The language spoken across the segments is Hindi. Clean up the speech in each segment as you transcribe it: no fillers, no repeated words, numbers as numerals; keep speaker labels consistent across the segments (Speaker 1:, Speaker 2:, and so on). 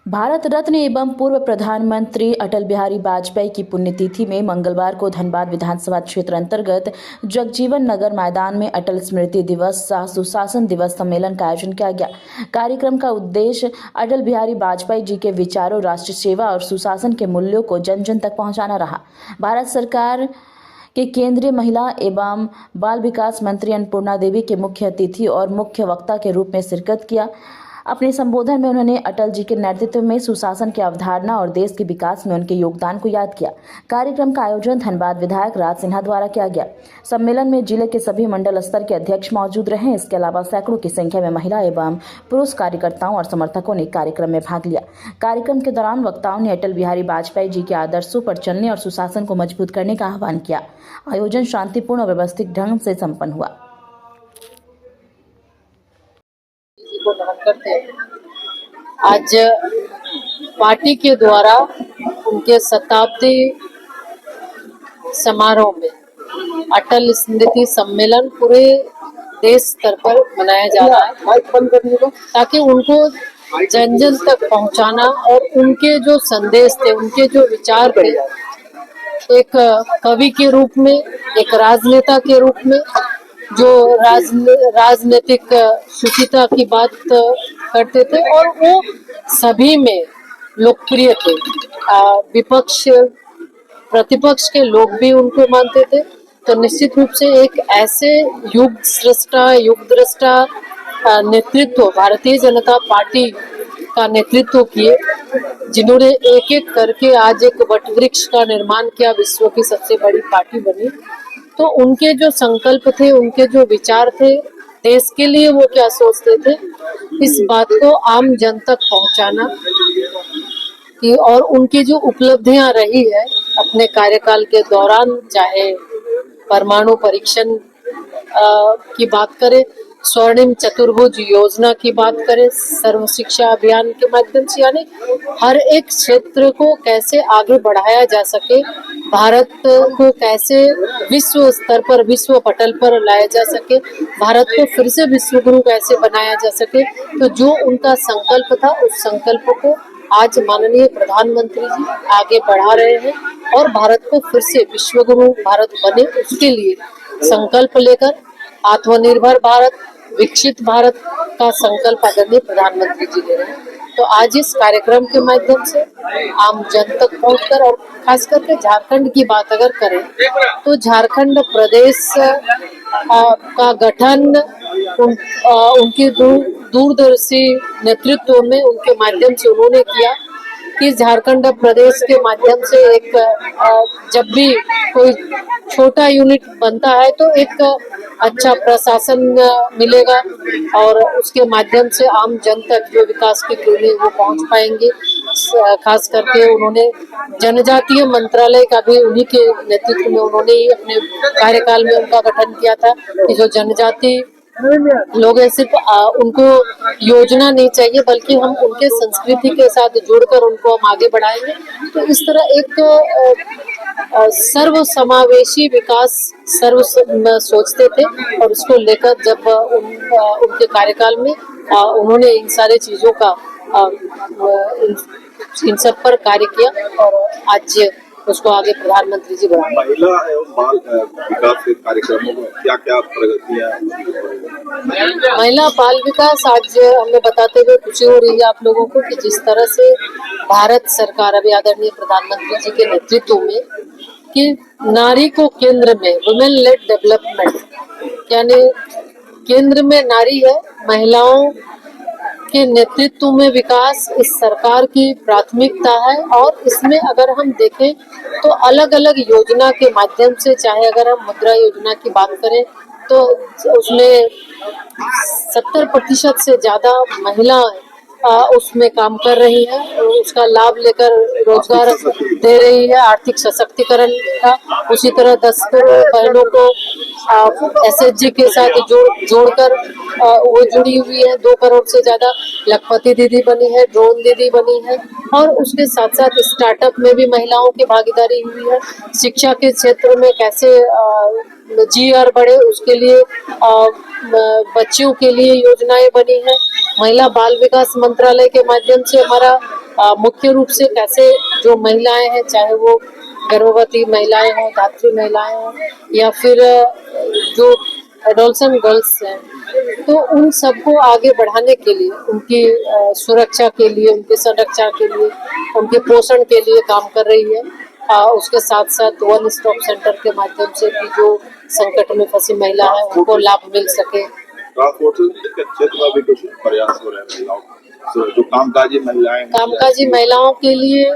Speaker 1: भारत रत्न एवं पूर्व प्रधानमंत्री अटल बिहारी वाजपेयी की पुण्यतिथि में मंगलवार को धनबाद विधानसभा क्षेत्र अंतर्गत जगजीवन नगर मैदान में अटल स्मृति दिवस सह सुशासन दिवस सम्मेलन का आयोजन किया गया। कार्यक्रम का उद्देश्य अटल बिहारी वाजपेयी जी के विचारों, राष्ट्र सेवा और सुशासन के मूल्यों को जन जन तक पहुंचाना रहा। भारत सरकार के केंद्रीय महिला एवं बाल विकास मंत्री अन्नपूर्णा देवी के मुख्य अतिथि और मुख्य वक्ता के रूप में शिरकत किया। अपने संबोधन में उन्होंने अटल जी के नेतृत्व में सुशासन की अवधारणा और देश के विकास में उनके योगदान को याद किया। कार्यक्रम का आयोजन धनबाद विधायक राज सिन्हा द्वारा किया गया। सम्मेलन में जिले के सभी मंडल स्तर के अध्यक्ष मौजूद रहे। इसके अलावा सैकड़ों की संख्या में महिला एवं पुरुष कार्यकर्ताओं और समर्थकों ने कार्यक्रम में भाग लिया। कार्यक्रम के दौरान वक्ताओं ने अटल बिहारी वाजपेयी जी के आदर्शों पर चलने और सुशासन को मजबूत करने का आह्वान किया। आयोजन शांतिपूर्ण और व्यवस्थित ढंग से संपन्न हुआ।
Speaker 2: को नमन करते हैं। आज पार्टी के द्वारा उनके शताब्दी समारोह में अटल स्मृति सम्मेलन पूरे देश स्तर पर मनाया जा रहा है, ताकि उनको जन जन तक पहुंचाना और उनके जो संदेश थे, उनके जो विचार थे, एक कवि के रूप में, एक राजनेता के रूप में, जो राजनीतिक शुचिता की बात करते थे और वो सभी में लोकप्रिय थे। विपक्ष प्रतिपक्ष के लोग भी उनको मानते थे। तो निश्चित रूप से एक ऐसे युग दृष्टा नेतृत्व भारतीय जनता पार्टी का नेतृत्व किए, जिन्होंने एक एक करके आज एक वटवृक्ष का निर्माण किया, विश्व की सबसे बड़ी पार्टी बनी। तो उनके जो संकल्प थे, उनके जो विचार थे, देश के लिए वो क्या सोचते थे, इस बात को आम जन तक पहुंचाना कि और उनकी जो उपलब्धियां रही है अपने कार्यकाल के दौरान, चाहे परमाणु परीक्षण की बात करें, स्वर्णिम चतुर्भुज योजना की बात करें, सर्व शिक्षा अभियान के माध्यम से, यानी हर एक क्षेत्र को कैसे आगे बढ़ाया जा सके, भारत को कैसे विश्व स्तर पर, विश्व पटल पर लाया जा सके, भारत को फिर से विश्व गुरु कैसे बनाया जा सके। तो जो उनका संकल्प था, उस संकल्प को आज माननीय प्रधानमंत्री जी आगे बढ़ा रहे हैं और भारत को फिर से विश्व गुरु भारत बने, उसके लिए संकल्प लेकर आत्मनिर्भर भारत, विकसित भारत का संकल्प आदरणीय प्रधानमंत्री जी ले रहे हैं। तो आज इस कार्यक्रम के माध्यम से आम जन तक पहुंचकर, और खास करके झारखंड की बात अगर करें तो झारखंड प्रदेश का गठन उनकी दूरदर्शी नेतृत्व में, उनके माध्यम से उन्होंने किया कि झारखंड प्रदेश के माध्यम से एक जब भी कोई छोटा यूनिट बनता है तो एक अच्छा प्रशासन मिलेगा और उसके माध्यम से आम जन तक जो विकास की किरणें वो पहुंच पाएंगे। खास करके उन्होंने जनजातीय मंत्रालय का भी उन्हीं के नेतृत्व में, उन्होंने ही अपने कार्यकाल में उनका गठन किया था कि जो जनजाति लोग हैं, सिर्फ उनको योजना नहीं चाहिए, बल्कि हम उनके संस्कृति के साथ जुड़कर उनको हम आगे बढ़ाएंगे। तो इस तरह एक सर्व समावेशी विकास सोचते थे और उसको लेकर जब उनके कार्यकाल में उन्होंने इन सारे चीजों का इन सब पर कार्य किया और आज उसको आगे प्रधानमंत्री जी बढ़ा।
Speaker 3: महिला एवं बाल विकास के कार्यक्रमों में क्या क्या प्रगतियां?
Speaker 2: महिला बाल विकास आज हमें बताते हुए खुशी हो रही है आप लोगों को कि जिस तरह से भारत सरकार अभी आदरणीय प्रधानमंत्री जी के नेतृत्व में कि नारी को केंद्र में, वुमेन लेड डेवलपमेंट, यानी केंद्र में नारी है, महिलाओं के नेतृत्व में विकास इस सरकार की प्राथमिकता है। और इसमें अगर हम देखें तो अलग अलग योजना के माध्यम से, चाहे अगर हम मुद्रा योजना की बात करें तो उसमें 70% से ज्यादा महिलाएं उसमें काम कर रही है, उसका लाभ लेकर रोजगार दे रही है, आर्थिक सशक्तिकरण का। उसी तरह 10 करोड़ बहनों को SHG के साथ जोड़कर वो जुड़ी हुई है। 2 करोड़ से ज्यादा लखपति दीदी बनी है, ड्रोन दीदी बनी है और उसके साथ साथ स्टार्टअप में भी महिलाओं की भागीदारी हुई है। शिक्षा के क्षेत्र में कैसे GR बढ़े, उसके लिए बच्चियों के लिए योजनाएं बनी है। महिला बाल विकास मंत्रालय के माध्यम से हमारा मुख्य रूप से कैसे जो महिलाएं हैं, चाहे वो गर्भवती महिलाएं हों, धात्री महिलाएं हों, या फिर जो एडोलसेंट गर्ल्स हैं, तो उन सबको आगे बढ़ाने के लिए, उनकी सुरक्षा के लिए, उनकी संरक्षा के लिए, उनके पोषण के लिए काम कर रही है। उसके साथ साथ वन स्टॉप सेंटर के माध्यम से भी जो संकट में फंसी महिला है उनको लाभ मिल सके।
Speaker 3: ट्रांसपोर्ट के क्षेत्र में भी कुछ प्रयास हो रहे हैं महिलाओं के। जो कामकाजी महिलाएं हैं,
Speaker 2: कामकाजी महिलाओं के लिए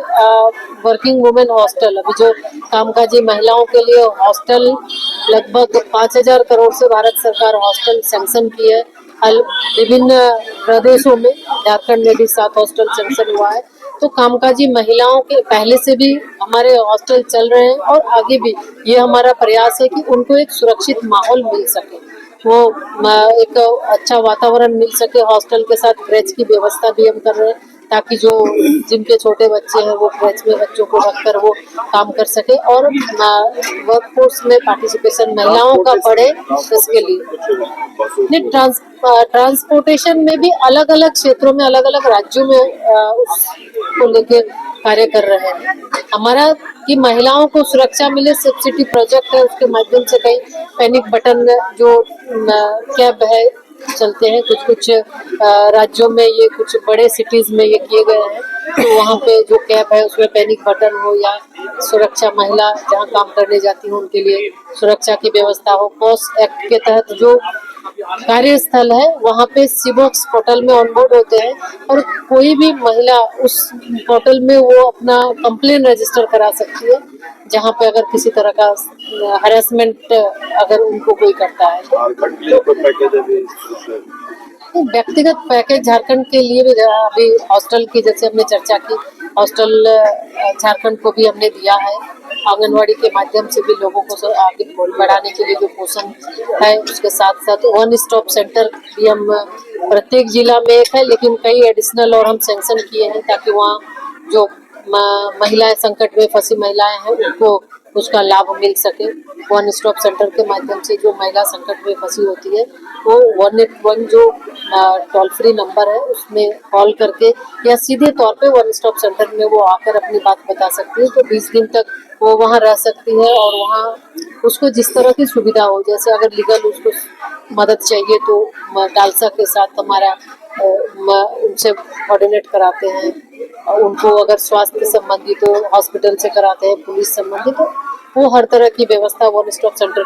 Speaker 2: वर्किंग वुमेन हॉस्टल, अभी जो कामकाजी महिलाओं के लिए हॉस्टल लगभग 5,000 करोड़ से भारत सरकार हॉस्टल सैंक्शन की है। विभिन्न प्रदेशों में, झारखंड में भी 7 हॉस्टल सैंक्शन हुआ है। तो कामकाजी महिलाओं के पहले से भी हमारे हॉस्टल चल रहे हैं और आगे भी ये हमारा प्रयास है कि उनको एक सुरक्षित माहौल मिल सके, वो एक अच्छा वातावरण मिल सके। हॉस्टल के साथ क्रेच की व्यवस्था भी हम कर रहे हैं ताकि जो जिनके छोटे बच्चे हैं वो क्रेच में बच्चों को रखकर वो काम कर सके और वर्कफोर्स में पार्टिसिपेशन महिलाओं का बढ़े, इसके लिए। ट्रांसपोर्टेशन में भी अलग अलग क्षेत्रों में, अलग अलग राज्यों में उसको लेके कार्य कर रहे हैं। हमारा कि महिलाओं को सुरक्षा मिले, सेफ सिटी प्रोजेक्ट है, उसके माध्यम से कई पैनिक बटन जो कैब है चलते हैं, कुछ कुछ राज्यों में, ये कुछ बड़े सिटीज में ये किए गए हैं। तो वहाँ पे जो कैब है उसमें पैनिक बटन हो या सुरक्षा, महिला जहाँ काम करने जाती है उनके लिए सुरक्षा की व्यवस्था हो। पॉस एक्ट के तहत जो कार्यस्थल है वहाँ पे सीबॉक्स पोर्टल में ऑनबोर्ड होते हैं और कोई भी महिला उस पोर्टल में वो अपना कंप्लेन रजिस्टर करा सकती है, जहाँ पे अगर किसी तरह का हरेसमेंट अगर उनको कोई करता है तो व्यक्तिगत पैकेज झारखंड के लिए भी, अभी हॉस्टल की जैसे हमने चर्चा की, हॉस्टल झारखंड को भी हमने दिया है। आंगनवाड़ी के माध्यम से भी लोगों को आगे बढ़ाने के लिए जो पोषण है, उसके साथ साथ वन स्टॉप सेंटर भी हम प्रत्येक जिला में एक है, लेकिन कई एडिशनल और हम सैंक्शन किए हैं ताकि वहाँ जो महिलाएं, संकट में फंसी महिलाएं हैं, उनको उसका लाभ मिल सके। वन स्टॉप सेंटर के माध्यम से जो महिला संकट में फंसी होती है वो 181 जो टोल फ्री नंबर है उसमें कॉल करके या सीधे तौर पे वन स्टॉप सेंटर में वो आकर अपनी बात बता सकती है। तो 20 दिन तक वो वहाँ रह सकती है और वहाँ उसको जिस तरह की सुविधा हो, जैसे अगर लीगल उसको मदद चाहिए तो डालसा के साथ हमारा उनसे कोऑर्डिनेट कराते हैं। उनको अगर स्वास्थ्य संबंधी तो हॉस्पिटल से कराते हैं, पुलिस संबंधी तो वो हर तरह की व्यवस्था वन स्टॉप सेंटर